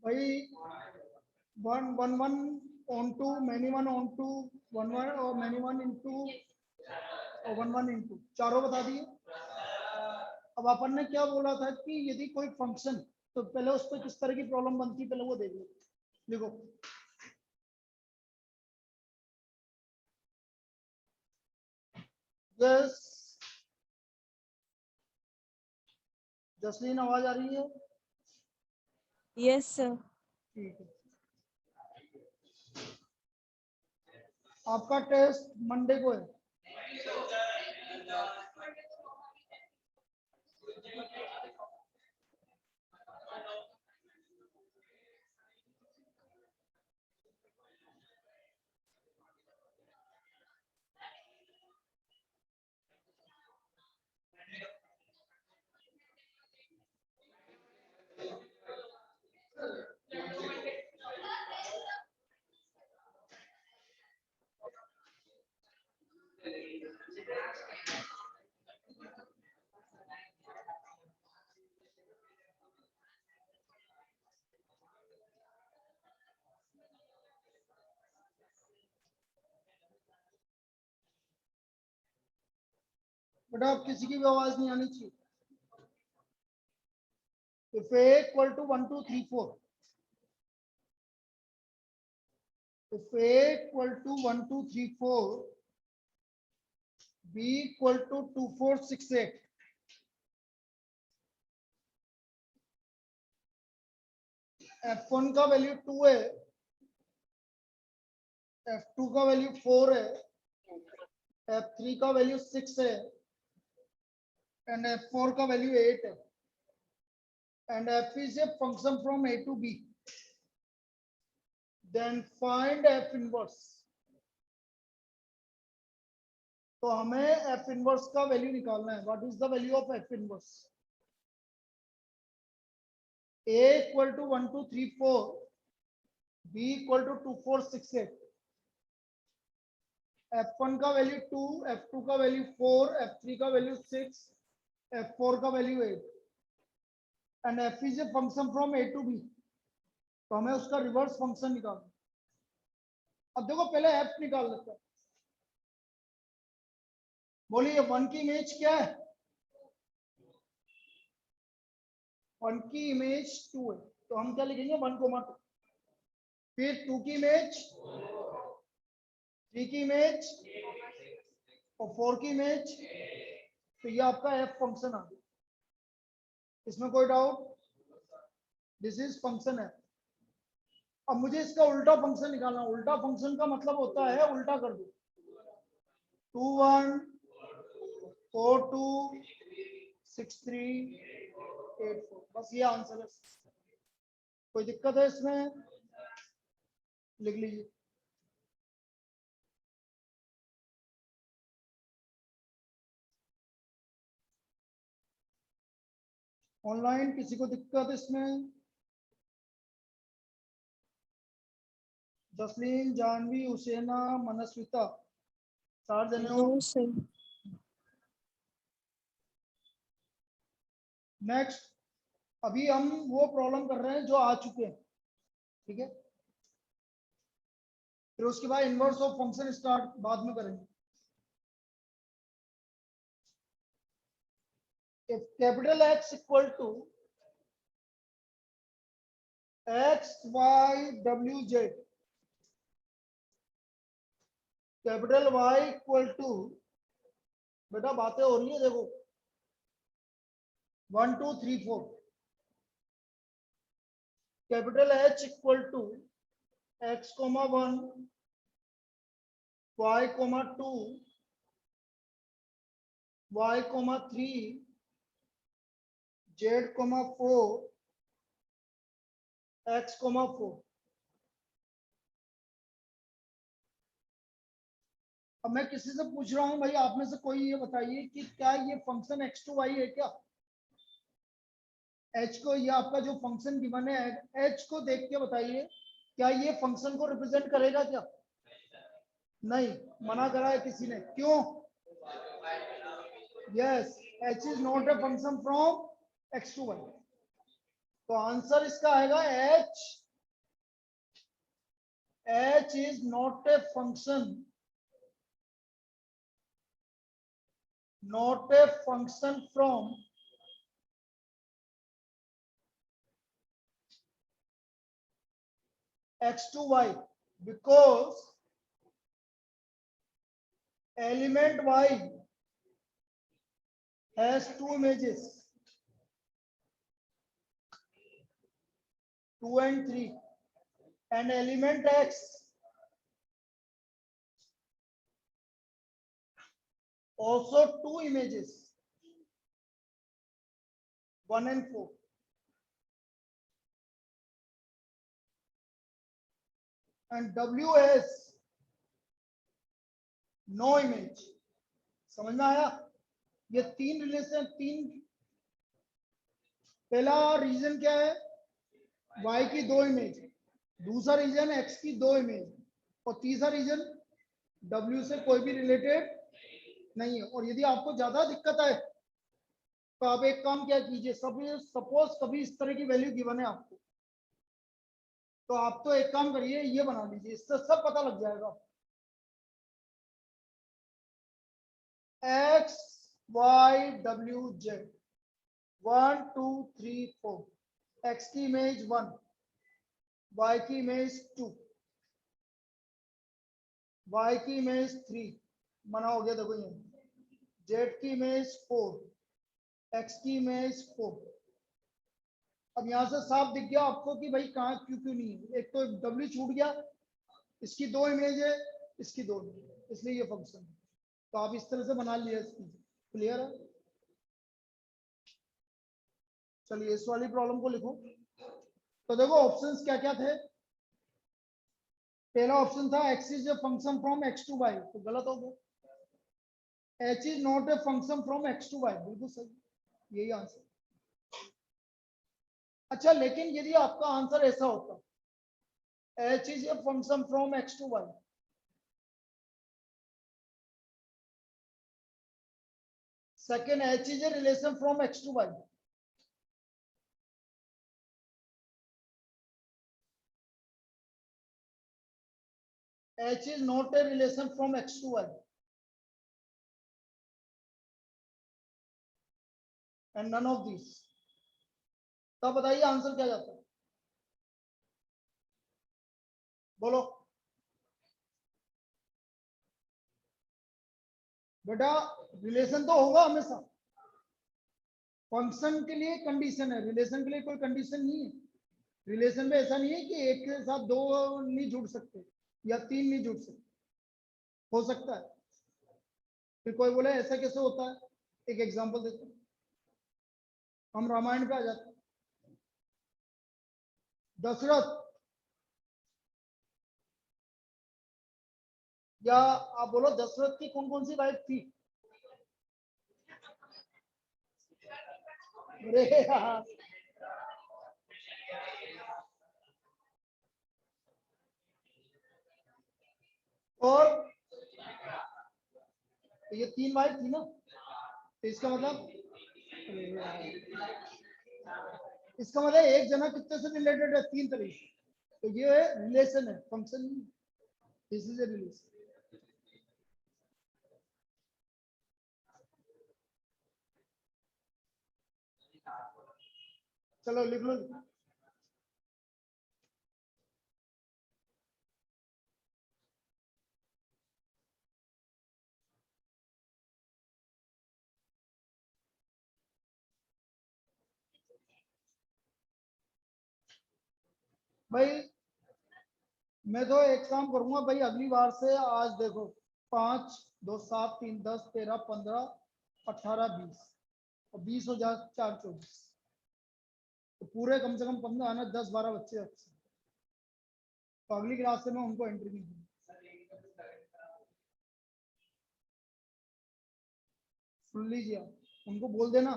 भाई one one one onto many one onto one one और many one into और one one into चारों बता दिए। अब अपन ने क्या बोला था कि यदि कोई फंक्शन, तो पहले उस पर किस तरह की प्रॉब्लम बनती है पहले वो देख लो। देखो यस जसलीन आवाज आ रही है? Yes sir. ठीक है। आपका टेस्ट मंडे को है। बेटा अब किसी की भी आवाज नहीं आनी चाहिए। If A equal to 1 2 3 4, if A equal to 1 2 3 4, B equal to 2 4 6 8, F1 का वैल्यू 2 है, F2 का वैल्यू 4 है, F3 का वैल्यू 6 है एंड F4 का वैल्यू 8 है and F is a function from A to B, then find F inverse। तो हमें F inverse का वैल्यू निकालना है। What is the value of F inverse? A equal to 1 2 3 4, B equal to 2 4 6 8, F1 का value 2, F2 का value 4, F3 का value 6, F4 का value 8 and F is a function from A to B। तो हमें उसका reverse function निकालना। अब देखो पहले F निकाल लेते हैं। बोलिए 1 की इमेज क्या है? 1 की इमेज 2 है, तो हम क्या लिखेंगे 1 2। फिर 2 की इमेज, 3 की इमेज और 4 की इमेज। तो ये आपका F फंक्शन आ गया। इसमें कोई डाउट? दिस इज फंक्शन है। अब मुझे इसका उल्टा फंक्शन निकालना। उल्टा फंक्शन का मतलब होता है उल्टा कर दो। 2 1 4 2 6 3 8 4, बस ये आंसर है। कोई दिक्कत है इसमें? लिख लीजिए। ऑनलाइन किसी को दिक्कत इसमें? जसलीन, जानवी, हुसैना, मनस्विता, 4 जने हो। No sir. नेक्स्ट, अभी हम वो प्रॉब्लम कर रहे हैं जो आ चुके हैं, ठीक है? फिर उसके बाद इनवर्स ऑफ फंक्शन स्टार्ट बाद में करेंगे। If capital X equal to X Y W Z, capital Y equal to, बेटा बातें हो रही है देखो, 1 2 3 4, capital H equal to X, 1 Y, 2 Y, 3 Z, 4 X, 4। अब मैं किसी से पूछ रहा हूं भाई, आप में से कोई ये बताइए कि क्या ये फंक्शन x to y है क्या? h को, ये आपका जो फंक्शन गिवन है h को देख के बताइए, क्या ये फंक्शन को रिप्रेजेंट करेगा क्या? नहीं, मना करा है किसी ने। क्यों? Yes, h is not a function from x to y। तो आंसर इसका आएगा h is not a function from x to y because element y has two images 2 and 3 and element x also two images 1 and 4 and w has no image. समझ में आया? ये तीन relation, पहला reason क्या है? y की दो इमेज, दूसरा रीजन x की दो इमेज और तीसरा रीजन w से कोई भी रिलेटेड नहीं है. और यदि आपको ज्यादा दिक्कत है तो आप एक काम क्या कीजिए, सपोज कभी इस तरह की वैल्यू गिवन है आपको, तो आप तो एक काम करिए, ये बना लीजिए, इससे सब पता लग जाएगा. x y w z 1 2 3 4, x की इमेज 1, y की इमेज 2, y की इमेज 3 बना हो गया. देखो ये z की इमेज 4, x की इमेज 4. अब यहां से साफ दिख गया आपको कि भाई कहाँ क्यों नहीं है. एक तो w छूट गया, इसकी दो इमेज है, इसकी दो इमेज, इसलिए ये फंक्शन है. तो आप इस तरह से बना लिया. क्लियर है? चलिए इस वाली प्रॉब्लम को लिखो. तो देखो ऑप्शंस क्या क्या थे. पहला ऑप्शन था x is a function from x to y, तो गलत हो गया. h is not a function from x to y, बिल्कुल सही, यही आंसर. अच्छा, लेकिन यदि आपका आंसर ऐसा होता h is a function from x to y, second h is a relation from x to y, h is not a relation from x to y, and none of these. तब बताइए answer क्या जाता है? बोलो बेटा. Relation तो होगा हमेशा. फंक्शन के लिए कंडीशन है, रिलेशन के लिए कोई कंडीशन नहीं है. रिलेशन में ऐसा नहीं है कि एक के साथ दो नहीं जुड़ सकते या तीन नहीं जुड़ सकते. हो सकता है. फिर कोई बोले ऐसा कैसे होता है? एक एग्जांपल देते हैं. हम रामायण पे आ जाते हैं. दशरथ, या आप बोलो दशरथ की कौन कौन सी वाइफ थी? अरे यार, और तो ये तीन वाइफ थी ना. तो इसका मतलब एक जना कितने से रिलेटेड है? तीन तरीके से. तो ये रिलेशन है, फंक्शन नहीं. This is a relation. चलो लिख लो. भाई मैं तो एक काम करूंगा भाई, अगली बार से आज देखो 5 2 7 3 10 13 15 18 20 और 20 हो जाए 4 24, तो पूरे कम से कम 15 आना, 10 12 बच्चे अच्छे. तो अगली क्लास से मैं उनको एंट्री नहीं दूंगा. सुन लीजिए, उनको बोल देना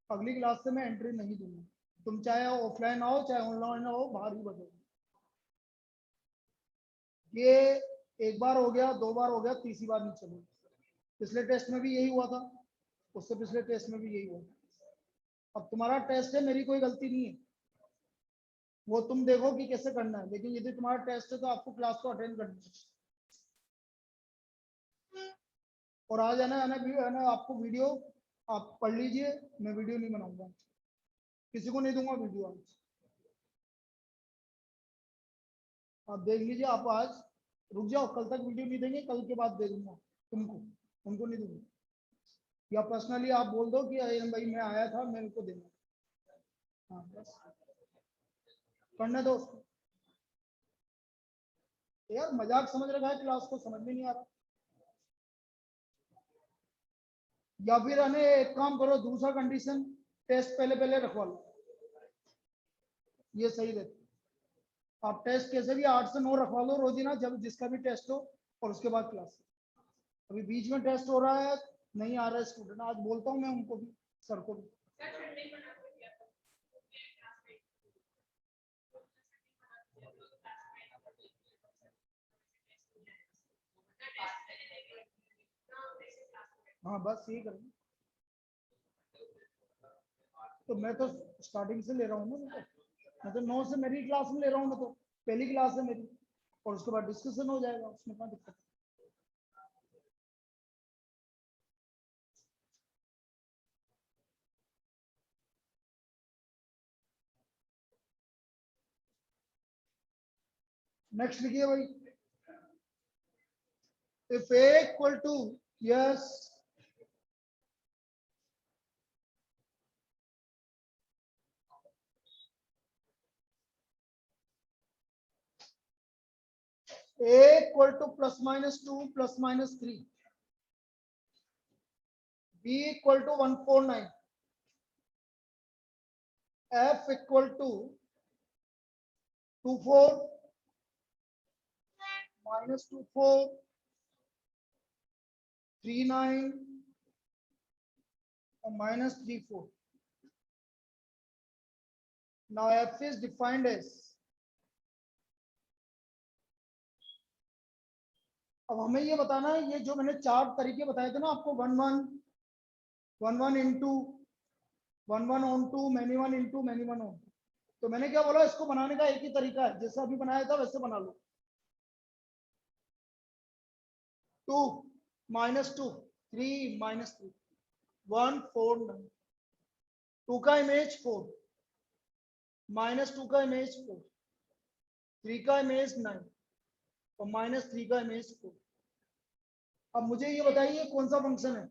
अगली क्लास से मैं एंट्री नहीं दूंगा. तुम चाहे ऑफलाइन आओ चाहे ऑनलाइन आओ, बाहर ही बदलो. ये एक बार हो गया, 2 बार हो गया, तीसरी बार नहीं चलेगी. पिछले टेस्ट में भी यही हुआ था, उससे पिछले टेस्ट में भी यही हुआ. अब तुम्हारा टेस्ट है, मेरी कोई गलती नहीं है. वो तुम देखो कि कैसे करना है, लेकिन यदि तुम्हारा टेस्ट है तो आपको क्लास को अटेंड करना है। और आज है ना आपको वीडियो आप पढ़ लीजिए, मैं वीडियो नहीं बनाऊंगा, किसी को नहीं दूंगा वीडियो आज। आप देख लीजिए, आप आज रुक जाओ, कल तक वीडियो नहीं देंगे, कल के बाद दे दूंगा तुमको, उनको नहीं दूंगा। या पर्सनली आप बोल दो कि अरे भाई मैं आया था, मेरे को देना। हाँ बस करने दो उसको। यार मजाक समझ रखा है, क्लास को समझ में नहीं आ रहा। या फिर हमें एक काम करो, दूसरा कंडीशन, टेस्ट पहले पहले रखवा लो, ये सही रहता। आप टेस्ट कैसे भी 8 से 9 रखवा लो रोजीना, जब जिसका भी टेस्ट हो, और उसके बाद क्लास। अभी बीच में टेस्ट हो रहा है, नहीं आ रहा है स्टूडेंट, आज बोलता हूँ मैं उनको भी, सर को भी। हाँ बस यही करेंगे। तो मैं तो स्टार्टिंग से ले रहा हूँ ना, मैं तो 9 से मेरी क्लास में ले रहा हूँ, मैं तो पहली क्लास है मेरी, और उसके बाद डिस्कशन हो जाएगा, उसमें क्या दिक्कत है। नेक्स्ट लिखिए भाई, if a equal to, yes a equal to +-2 +-3, b equal to 149, f equal to 24 -24 39 और -34. Now f is defined as, अब हमें ये बताना है, ये जो मैंने 4 तरीके बताए थे ना आपको, 1 1 1 into 1 1 onto, many 1 into many 1 on. तो मैंने क्या बोला, इसको बनाने का एक ही तरीका है, जैसा अभी बनाया था वैसे बना लो। 2 -2 3 -3 1 4 9, 2 का इमेज 4, -2 का इमेज 4, 3 का इमेज 9 और -3 का इमेज 4। अब मुझे ये बताइए कौन सा फंक्शन है,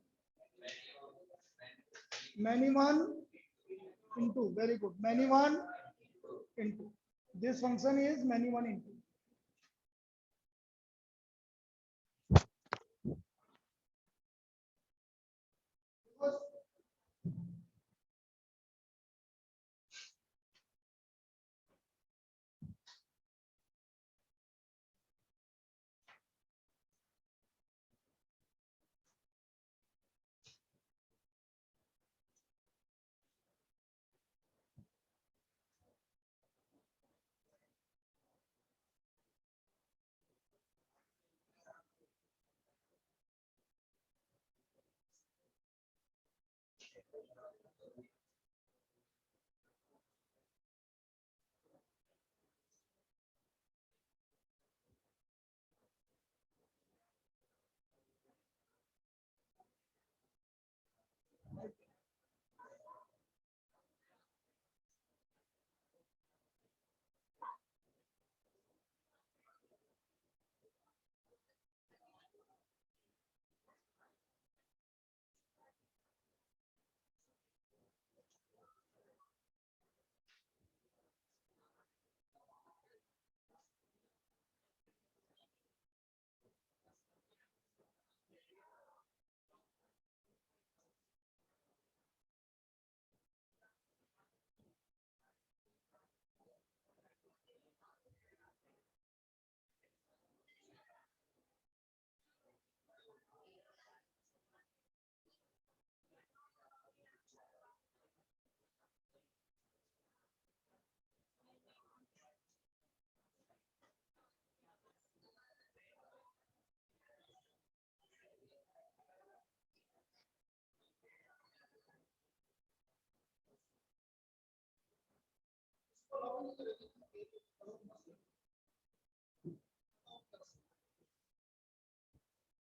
many 1 into, very good, many 1 into, this function is many 1 into.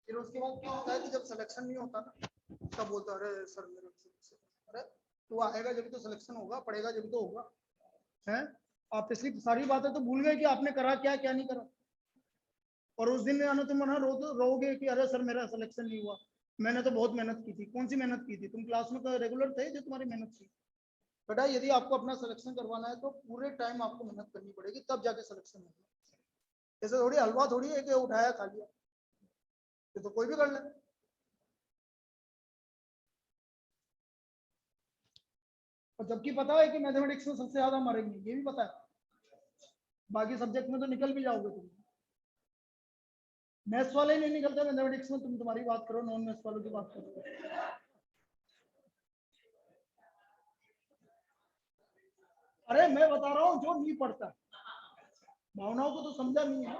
फिर उसके बाद क्या होता है कि जब सिलेक्शन नहीं होता ना तब बोलता है अरे सर मेरे अरे तू आएगा जब तो सिलेक्शन होगा, पढ़ेगा जब तो होगा है। आप पिछली सारी बातें तो भूल गए कि आपने करा क्या क्या नहीं करा, और उस दिन आना तुम वहां रोगे कि अरे सर मेरा सिलेक्शन नहीं हुआ, मैंने तो बहुत मेहनत की थी। कौन सी मेहनत की थी? तुम क्लास में तो रेगुलर थे जो तुम्हारी मेहनत थी। बेटा यदि आपको अपना सिलेक्शन करवाना है तो पूरे टाइम आपको मेहनत करनी पड़ेगी, तब जाके सिलेक्शन होगा। ऐसे थोड़ी हलवा थोड़ी है कि उठाया खा लिया, ये तो कोई भी कर ले। और जबकि पता है कि मैथमेटिक्स में सबसे ज्यादा मारेंगे, ये भी पता है। बाकी सब्जेक्ट में तो निकल भी जाओगे तुम, मैथ्स वाले ही नहीं निकलते मैथमेटिक्स में। तुम तुम्हारी बात करो, नॉन मैथ्स वालों की बात करो। अरे मैं बता रहा हूँ जो नहीं पढ़ता, भावनाओं को तो समझा नहीं है।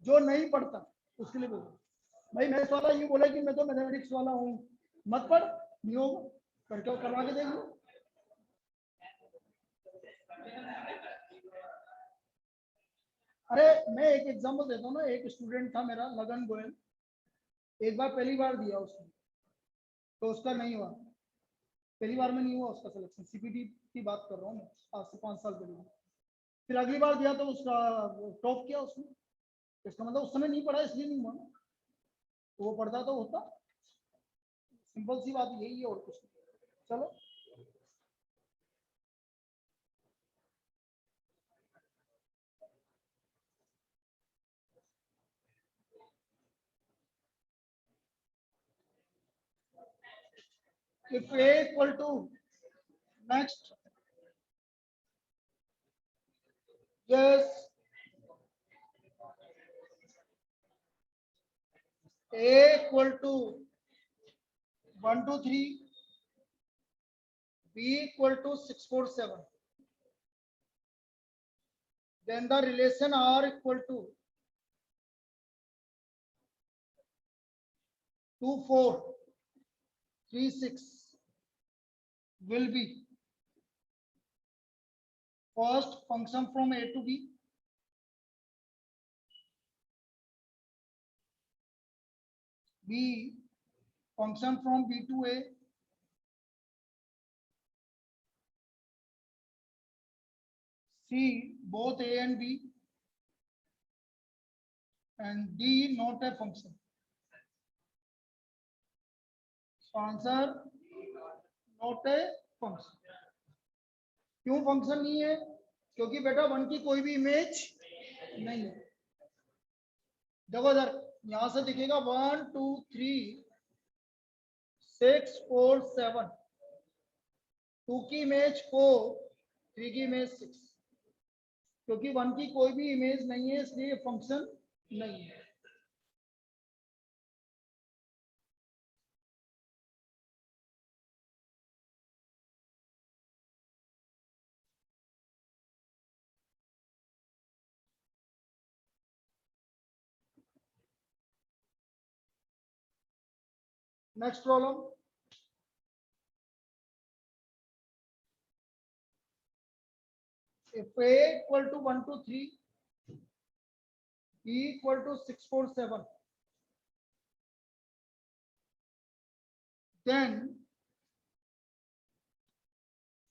जो नहीं पढ़ता उसके लिए बोलो। भाई मैथ्स वाला ये बोले कि मैं तो मैथमेटिक्स वाला हूँ, मत पढ़, नहीं होगा, करके करवा के देख लो। अरे मैं एक एग्जांपल देता हूँ ना, एक स्टूडेंट था मेरा लगन गोयल, एक बार पहली बार दिया उसने तो उसका नहीं हुआ, पहली बार में नहीं हुआ उसका सिलेक्शन। सीपीटी की बात कर रहा हूँ मैं, आज से 5 साल पहले। फिर अगली बार दिया तो उसका टॉप किया उसने। इसका मतलब उस समय नहीं पढ़ा इसलिए नहीं हुआ, तो वो पढ़ता तो होता। सिंपल सी बात यही है और कुछ नहीं। चलो if a equal to next yes a equal to 1 2 3 b equal to 6 4 7 then the relation r equal to 2 4 3 6 will be first function from a to b, b function from b to a, c both a and b, and d not a function. So answer not a function. क्यों function नहीं है? क्योंकि बेटा 1 की कोई भी image नहीं है। देखो इधर यहां से दिखेगा 1 2 3 6 4 7, 2 की इमेज 4, 3 की इमेज 6। क्योंकि 1 की कोई भी इमेज नहीं है इसलिए फंक्शन नहीं है। Next problem, if a equal to 1 2 3 b equal to 6 4 7 then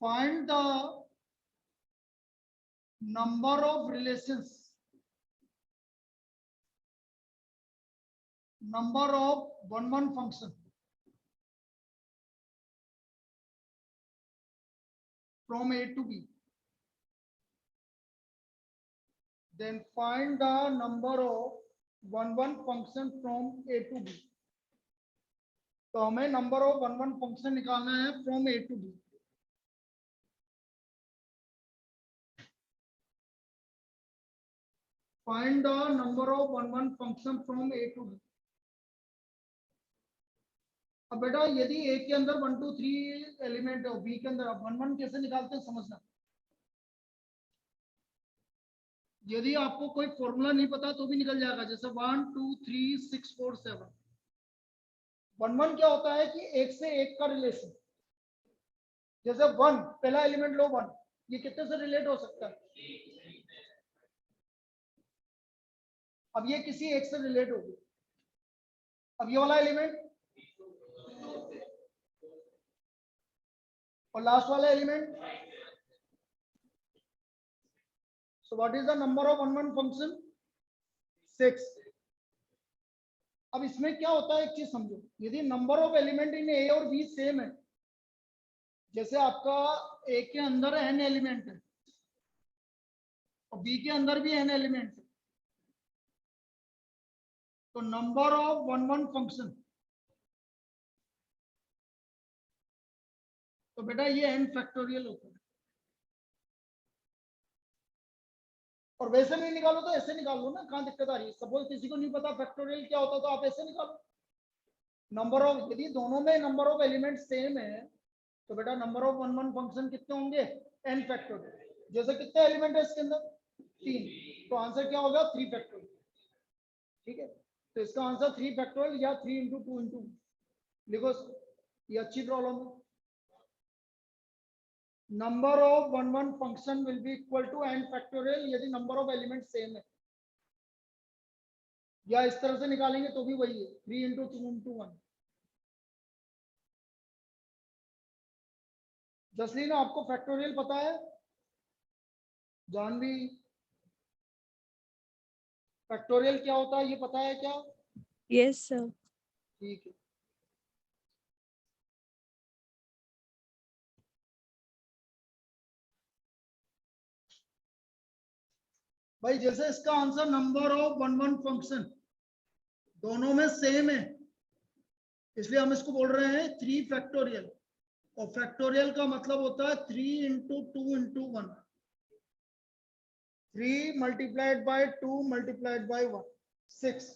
find the number of relations, number of 1 1 function from a to b, then find the number of 1 1 function from a to b। तो हमें number of 1 1 function निकालना है from A to B. Find the number of 1 1 function from A to B. अब बेटा यदि ए के अंदर 1 2 3 element है, बी के अंदर आप 1 1 कैसे निकालते हैं समझना। यदि आपको कोई फॉर्मूला नहीं पता तो भी निकल जाएगा, जैसे 1 2 3 6 4 7 वन वन क्या होता है कि एक से एक का रिलेशन, जैसे वन पहला एलिमेंट लो वन, ये कितने से रिलेट हो सकता है? अब ये किसी एक से रिलेट होगी। अब ये वाला एलिमेंट और लास्ट वाला element, so what is the number of one one function? 6। अब इसमें क्या होता है, एक चीज समझो, यदि नंबर ऑफ एलिमेंट इन ए और बी सेम है, जैसे आपका ए के अंदर n एलिमेंट है और बी के अंदर भी n एलिमेंट है, तो number of one one function, तो बेटा ये n फैक्टोरियल होता है। और वैसे नहीं निकालो तो ऐसे निकाल लो ना, कहाँ दिक्कत आ रही है? सपोज किसी को नहीं पता फैक्टोरियल क्या होता, तो आप ऐसे निकालो। नंबर ऑफ, यदि दोनों में नंबर ऑफ एलिमेंट सेम है, तो बेटा number of one one function कितने होंगे? n factorial. जैसे कितने एलिमेंट है इसके अंदर? 3, तो आंसर क्या होगा? 3 फैक्टोरियल। ठीक है, तो इसका आंसर 3 फैक्टोरियल या 3 इंटू 2 इंटू लिखो। ये अच्छी प्रॉब्लम है। Number of one one function will be equal to n factorial यदि नंबर ऑफ एलिमेंट सेम है, या इस तरह से निकालेंगे तो भी वही है, 3 इंटू 2 इंटू 1। जसलीन आपको फैक्टोरियल पता है? जानवी फैक्टोरियल क्या होता है ये पता है क्या? Yes, sir. ठीक है, भाई जैसे इसका answer number of one one function दोनों में सेम है, इसलिए हम इसको बोल रहे हैं 3 फैक्टोरियल। और फैक्टोरियल का मतलब होता है 3 into 2 into 1, 3 multiplied by 2 multiplied by 1, 6.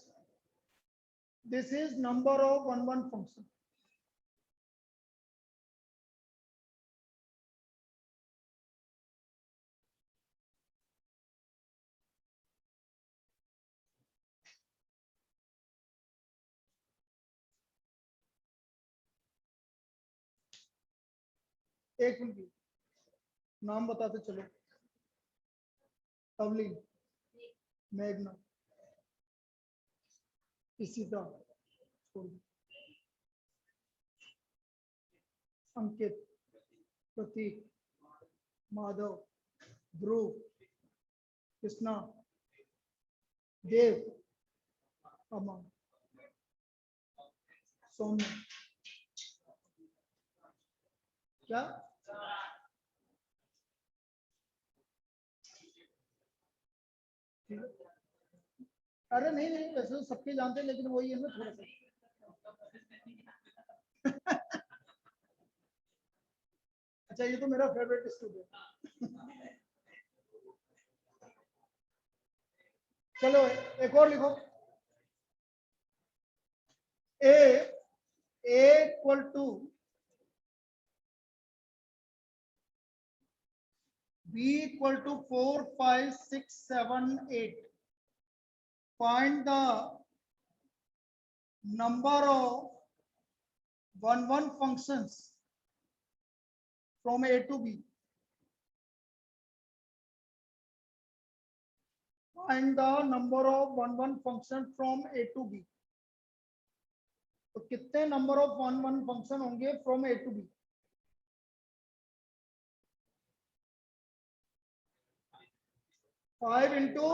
This is number of one one function. एक मिनट, नाम बताते चलो। तवलीन, मेघना, इशिता, अंकित, प्रतीक, माधव, ध्रुव, कृष्णा, देव, अमन, सौम्य। क्या? अरे नहीं नहीं, वैसे तो सबके जानते हैं, लेकिन वही है ना थोड़ा सा। अच्छा, ये तो मेरा फेवरेट स्टूडेंट। चलो एक और लिखो। A equal to b equal to 4 5 6 7 8. Find the number of one one functions from a to b. Find the number of one one function from a to b. तो कितने number of one one function होंगे from A to B? 5 into,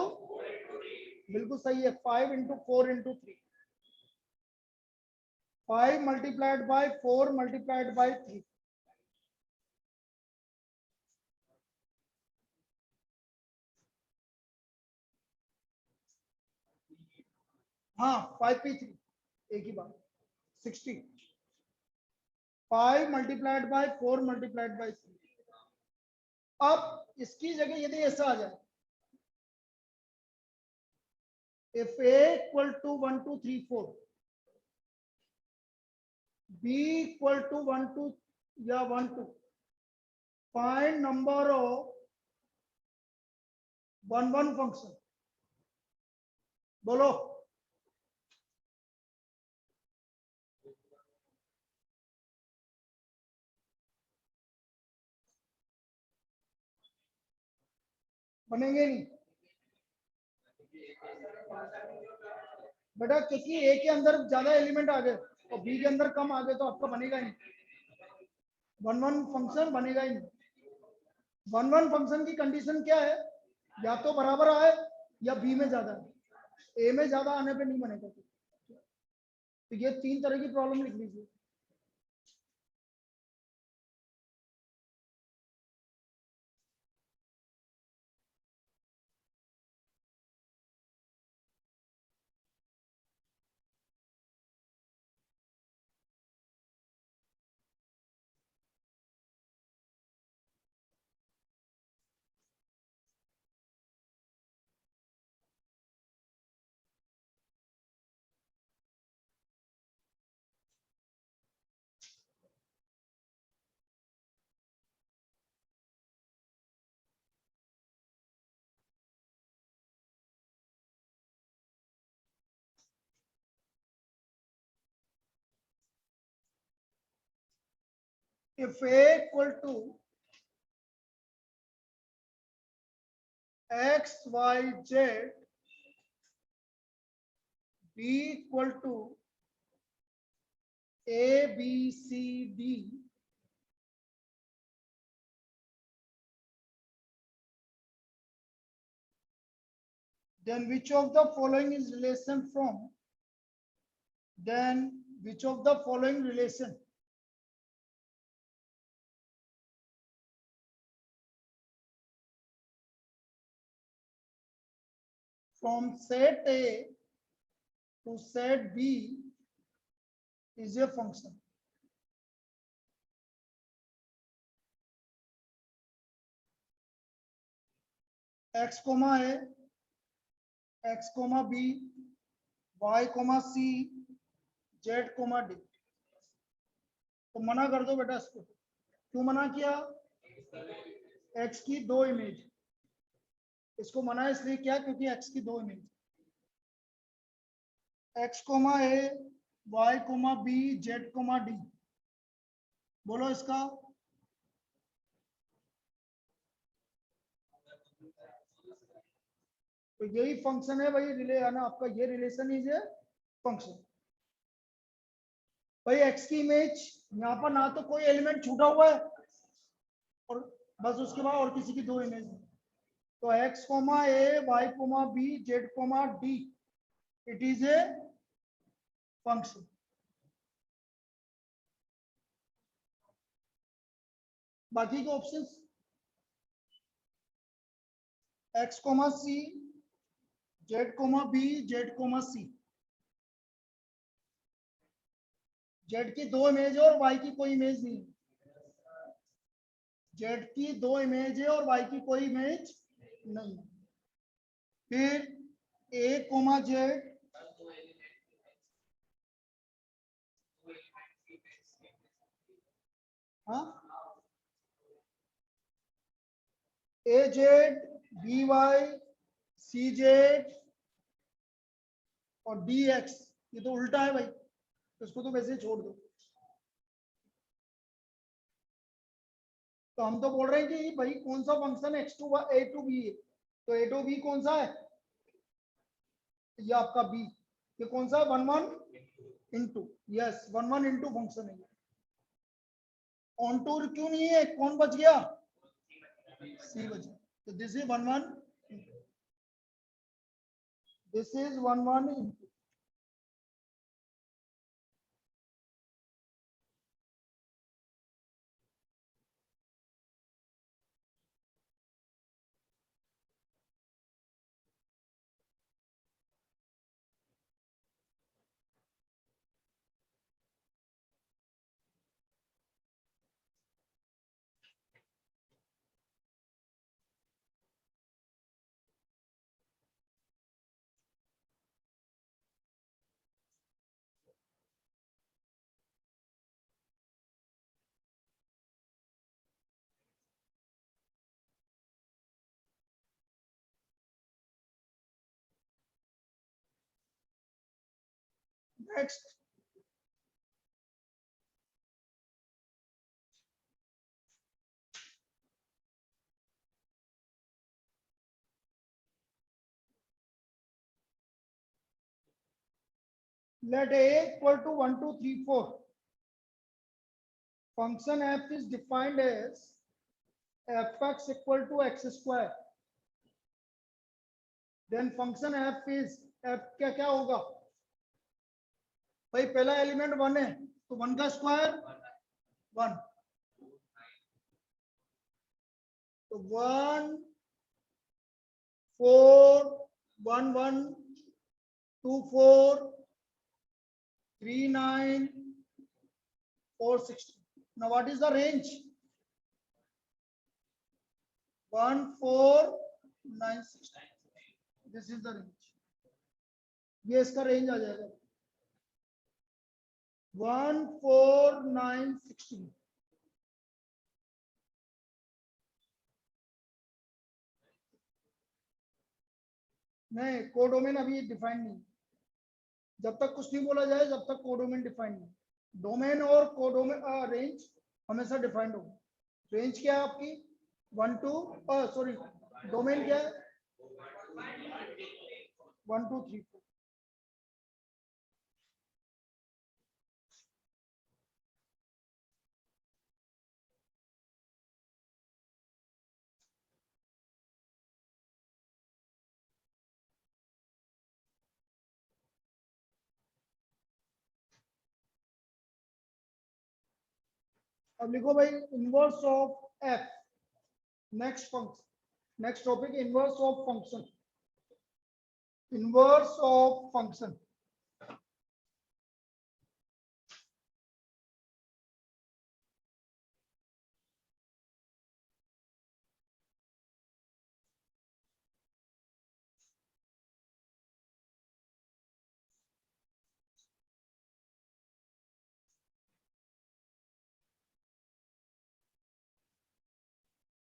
बिल्कुल सही है, 5 into 4 into 3, 5 multiplied by 4 multiplied by 3। हाँ 5p3 एक ही बात, 60। 5 multiplied by 4 multiplied by 3। अब इसकी जगह यदि ऐसा आ जाए, if a equal to 1 2 3 4, b equal to 1 2 या 1 2, find number of one one function। बोलो। बनेंगे नहीं बेटा, क्योंकि ए के अंदर ज्यादा एलिमेंट आ गए और बी के अंदर कम आ गए, तो आपका बनेगा ही नहीं, वन वन फंक्शन बनेगा ही नहीं। वन वन फंक्शन की कंडीशन क्या है, या तो बराबर आए या बी में ज्यादा है, ए में ज्यादा आने पे नहीं बनेगा। तो ये तीन तरह की प्रॉब्लम लिख लीजिए। If A equal to x, y, z, B equal to A, B, C, D, then which of the following is relation from? Then which of the following relation? From set A to set B is a function. X comma A, X comma B, Y comma C, Z comma D. तो मना कर दो बेटा इसको। क्यों मना किया? X की दो इमेज, इसको मना इसलिए क्या, क्योंकि X की दो image, X comma A, Y comma B, Z comma D। बोलो इसका। तो यही फंक्शन है भाई, रिले है ना आपका, ये रिलेशन इज ए फंक्शन। भाई एक्स की इमेज यहाँ पर ना तो कोई एलिमेंट छूटा हुआ है और बस उसके बाद और किसी की दो इमेज है। तो X comma A, Y comma B, Z comma D, it is a function. बाकी के options X comma C, Z comma B, Z comma C, Z की दो इमेज है और वाई की कोई इमेज नहीं है। जेड की दो इमेज है और वाई की कोई इमेज नहीं। फिर ए कोमा जेड, हाँ, ए जेड, बी वाई, सी जेड और डी एक्स, ये तो उल्टा है भाई, तो इसको तो वैसे ही छोड़ दो। तो हम तो बोल रहे हैं कि भाई कौन सा function X to A to B है, तो ए टू बी कौन सा है, ये आपका बी, ये कौन सा है, one one into, yes one one into function है। ऑनटूर क्यों नहीं है, कौन बच गया, सी बच गया। तो this is one one, this is one one into. Next, let a equal to 1 2 3 4, function f is defined as fx equal to x square, then function f is f का क्या होगा भाई, पहला एलिमेंट 1 है तो 1 का स्क्वायर 1, तो 1 4 1 1 2 4 3 9 4 16. Now what is the range? 1 4 9 16. This is the range. ये इसका रेंज आ जाएगा 1 4 9 16. नहीं, कोडोमेन अभी डिफाइन नहीं, जब तक कुछ नहीं बोला जाए जब तक कोडोमेन डिफाइन नहीं. डोमेन और कोडोमेन रेंज हमेशा डिफाइंड होगा. रेंज क्या है आपकी 1 2 सॉरी, डोमेन क्या है 1 2 3 4. अब लिखो भाई inverse of F. Next function, next topic inverse of function. Inverse of function.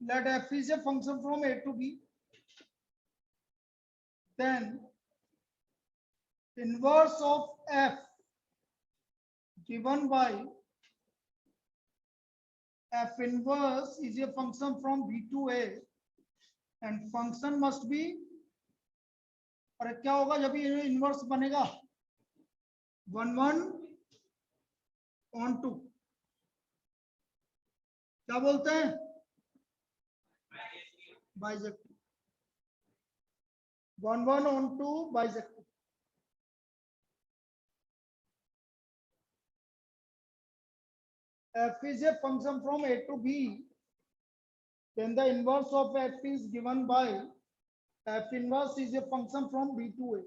Let f is a function from a to b, then inverse of f given by f inverse is a function from b to a, and function must be, और क्या होगा जब ये inverse बनेगा 1 1 on 2, क्या बोलते हैं bijective. 1 1 on 2 bijective. f is a function from a to b, then the inverse of f is given by f inverse is a function from b to a.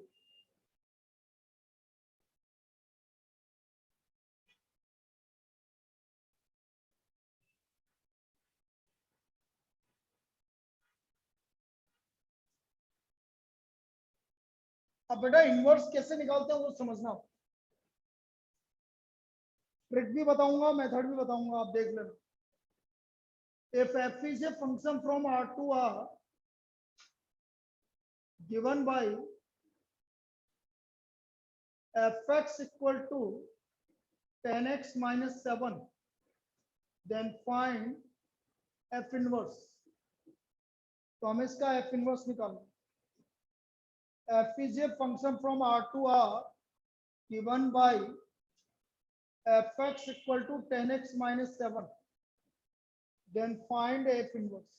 अब बेटा इनवर्स कैसे निकालते हैं वो समझना. ट्रिक भी बताऊंगा, मेथड भी बताऊंगा, आप देख लेना. If f is a function from R to R given by fx equal to 10x minus 7, then find f inverse. तो हमें इसका f inverse निकालना. f is a function from R to R given by fx equal to 10x minus 7, then find f inverse.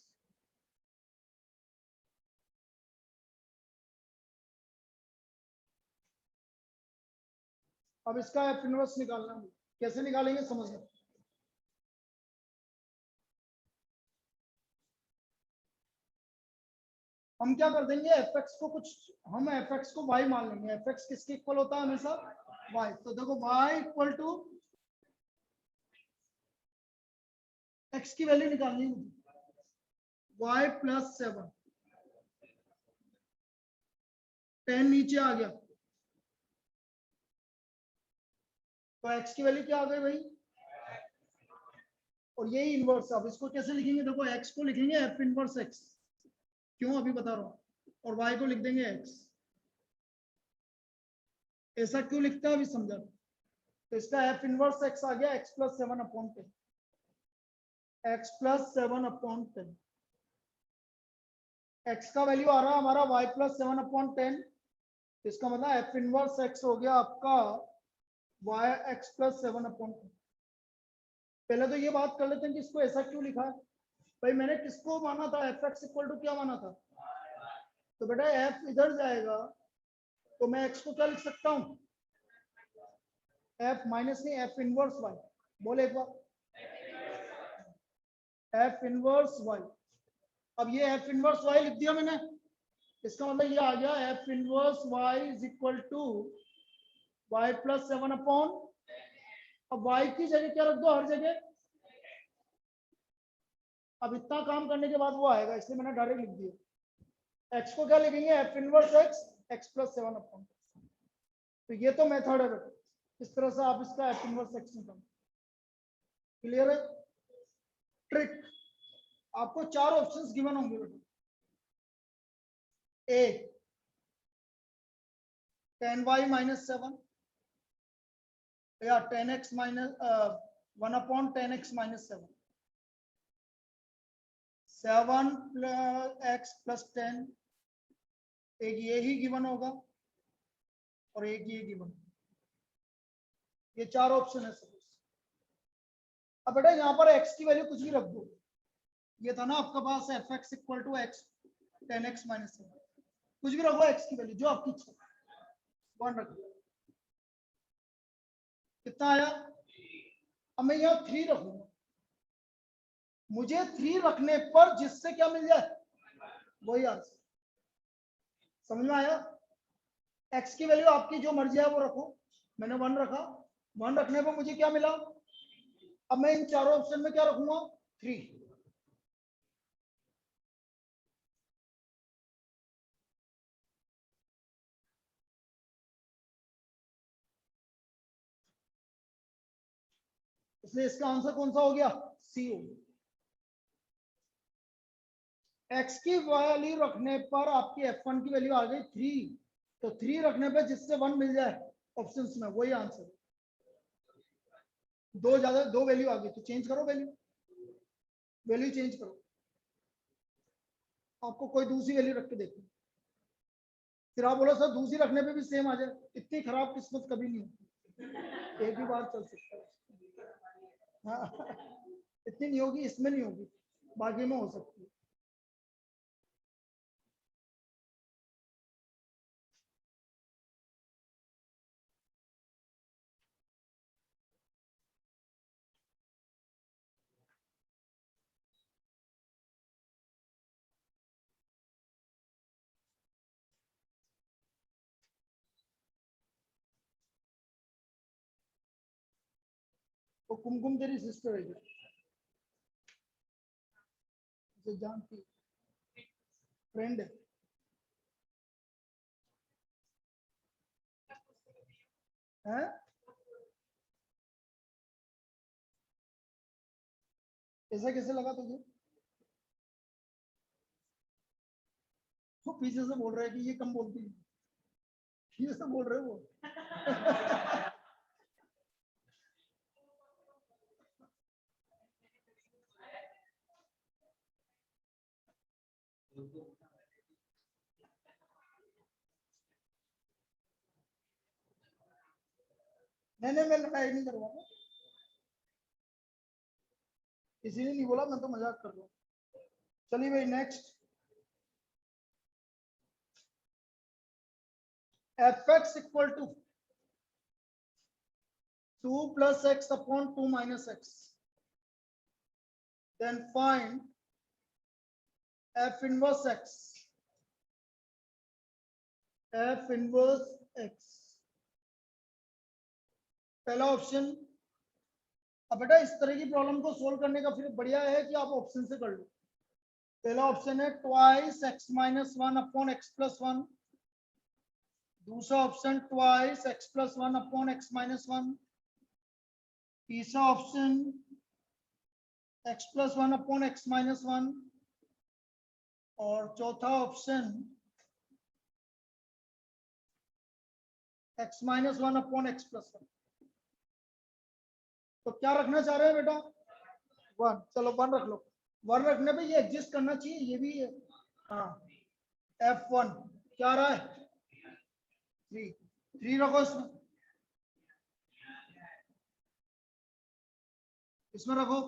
अब इसका f inverse निकालना है, कैसे निकालेंगे समझना. हम क्या कर देंगे fx को कुछ, हम fx को y मान लेंगे. fx किसके इक्वल होता है हमेशा y. तो देखो y इक्वल टू x की वैल्यू निकालनी है मुझे, y प्लस 7, 10 नीचे आ गया तो x की वैल्यू क्या आ गई भाई, और यही इनवर्स. अब इसको कैसे लिखेंगे, देखो x को लिखेंगे f इनवर्स x, क्यों अभी बता रहा हूं, और y को लिख देंगे x. ऐसा क्यों लिखता है अभी समझा. तो इसका f इनवर्स x आ गया x plus 7 upon 10, x plus 7 upon 10. x का वैल्यू आ रहा है हमारा y प्लस 7 अपॉन 10, इसका मतलब f इनवर्स x हो गया आपका वाई एक्स प्लस 7/2। पहले तो ये बात कर लेते हैं कि इसको ऐसा क्यों लिखा है। भाई मैंने किसको माना था, एफ एक्स इक्वल टू क्या माना था, तो बेटा एफ इधर जाएगा तो मैं एक्स को क्या लिख सकता हूं, एफ माइनस नहीं एफ इनवर्स वाई। बोले एक बार, एफ इनवर्स वाई। अब ये एफ इनवर्स वाई लिख दिया मैंने, इसका मतलब ये आ गया F inverse Y is equal to Y plus 7/। अब वाई की जगह क्या रख दो, हर जगह। अब इतना काम करने के बाद वो आएगा, इसलिए मैंने डायरेक्ट लिख दिया। एक्स को क्या लिखेंगे, F inverse x, x plus 7/। तो ये तो मेथड है बेटा, इस तरह से आप इसका एफ इनवर्स एक्स निकालो। क्लियर है। ट्रिक, आपको 4 ऑप्शंस गिवन होंगे बेटा। ए 10y माइनस 7 या 10x minus 1/10x minus 7, 7 plus x plus 10, एक ये ही गिवन होगा और एक ये गिवन। ये 4 ऑप्शन है सपोज। अब बेटा यहाँ पर x की वैल्यू कुछ भी रख दो, ये था ना आपके पास F X equal to X 10x minus 7, कुछ भी रखो x की वैल्यू जो आपकी इच्छा, 1 रख दो। कितना आया, अब मैं यहाँ 3 रखूंगा, मुझे 3 रखने पर जिससे क्या मिल जाए वही आंसर। समझ में आया। x की वैल्यू आपकी जो मर्जी है वो रखो, मैंने 1 रखा, 1 रखने पर मुझे क्या मिला। अब मैं इन चारों ऑप्शन में क्या रखूंगा, 3। इसलिए इसका आंसर कौन सा हो गया, सी हो गया। एक्स की वैल्यू रखने पर आपकी f1 की वैल्यू आ गई 3, तो 3 रखने पर जिससे 1 मिल जाए ऑप्शंस में वही आंसर। दो वैल्यू आ गई तो चेंज करो, वैल्यू चेंज करो, आपको कोई दूसरी वैल्यू रख के देखो, फिर आप बोलो सर दूसरी रखने पे भी सेम आ जाए। इतनी खराब किस्मत कभी नहीं होती, एक ही बार चल सकता है। हाँ, इतनी नहीं होगी, इसमें नहीं होगी, बाकी में हो सकती है। तो कुमकुम तेरी सिस्टर है क्या, जो जानती फ्रेंड है। हैं? ऐसा कैसे लगा तुझे, वो पीछे से बोल रहा है कि ये कम बोलती है, ये सब बोल रहे वो। नहीं मैं लड़ाई नहीं करवाऊंगा, किसी ने नहीं बोला, मैं तो मजाक कर रहा हूँ। चलिए भाई next, F X equal to 2 plus x upon 2 minus x, then find f inverse x, f inverse x। पहला ऑप्शन। अब बेटा इस तरह की प्रॉब्लम को सोल्व करने का फिर बढ़िया है कि आप ऑप्शन से कर लो। पहला ऑप्शन है twice x minus 1 upon x plus 1, दूसरा option twice x plus 1 upon x minus 1, तीसरा option x plus 1 upon x minus 1, और चौथा option x minus 1 upon x plus 1। तो क्या रखना चाह रहे हैं बेटा, 1। चलो 1 रख लो, 1 रखने पे ये एग्जिस्ट करना चाहिए, ये भी है। हाँ f1 क्या आ रहा है, 3 रखो इसमें। इसमें रखो